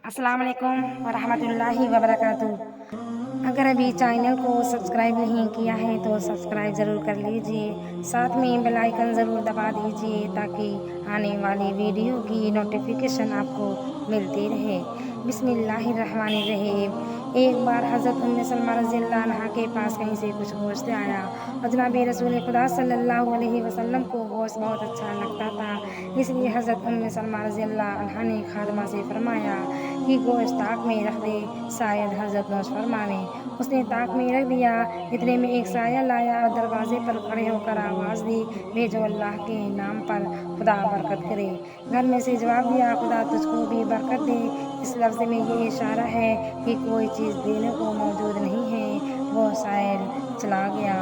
अस्सलाम वालेकुम वरहमतुल्लाहि वबरकातुह। अगर अभी चैनल को सब्सक्राइब नहीं किया है तो सब्सक्राइब ज़रूर कर लीजिए, साथ में बेल आइकन ज़रूर दबा दीजिए ताकि आने वाली वीडियो की नोटिफिकेशन आपको मिलती रहे। बिस्मिल्लाहिर्रहमानिर्रहीम। एक बार हज़रत उम्मे सलमा रज़ियल्लाहु अन्हा के पास कहीं से कुछ गोश्त आया और जनाब रसूल खुदा सल्लल्लाहु अलैहि वसल्लम को गोश्त बहुत अच्छा लगता था। इसलिए हज़रत उम्मे सलमा रज़ियल्लाहु अन्हा ने खादमा से फरमाया कि गोश्त ताक में रख दे, शायद हज़रत नौश फरमावें। उसने ताक में रख दिया। इतने में एक साया लाया और दरवाजे पर खड़े होकर आवाज़ दी, भेजो अल्लाह के नाम पर, खुदा बरकत करे। घर में से जवाब दिया, खुदा तुझको भी बरकत दे। इस लफ्ज़ में ये इशारा है कि कोई चीज़ देने को मौजूद नहीं है। वो साइल चला गया।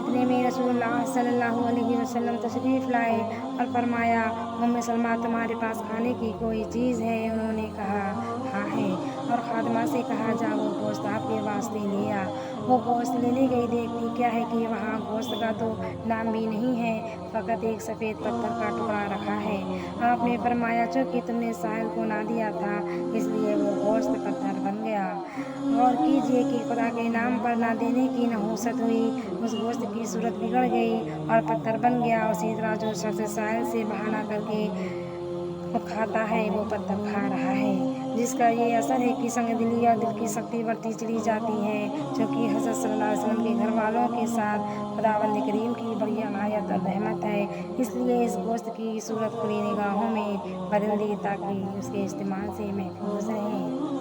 इतने में रसूलुल्लाह सल्लल्लाहु अलैहि वसल्लम तशरीफ़ लाए और फरमाया, उम्मे सलमा तुम्हारे पास खाने की कोई चीज़ है? उन्होंने कहा हाँ है, और खादमा से कहा जा वो गोश्त आपके वास्ते ले आ। वो गोश्त लेने गई, देखती क्या है कि वहाँ गोश्त का तो नाम भी नहीं है, फ़कत एक सफ़ेद पत्थर का टुकड़ा रखा है। आपने फरमाया चूँकि तुमने साहिल को ना दिया था इसलिए वो गोश्त पत्थर बन गया। और कीजिए कि खुदा के नाम पर ना देने की नहुसत हुई, उस गोश्त की सूरत बिगड़ गई और पत्थर बन गया। उसी तरह जो शख्स साहिल से बहाना करके खुद खाता है वो पत्थर खा रहा है, जिसका ये असर है कि संग दिली और दिल की शक्ति बढ़ती चली जाती है। क्योंकि हज़रत सल्लल्लाहु अलैहि वसल्लम के घर वालों के साथ खुदावंद करीम की बड़ी अनायत और रहमत है, इसलिए इस गोश्त की सूरत खुली निगाहों में बदल दी ताकि उसके इस्तेमाल से महफूज रहें।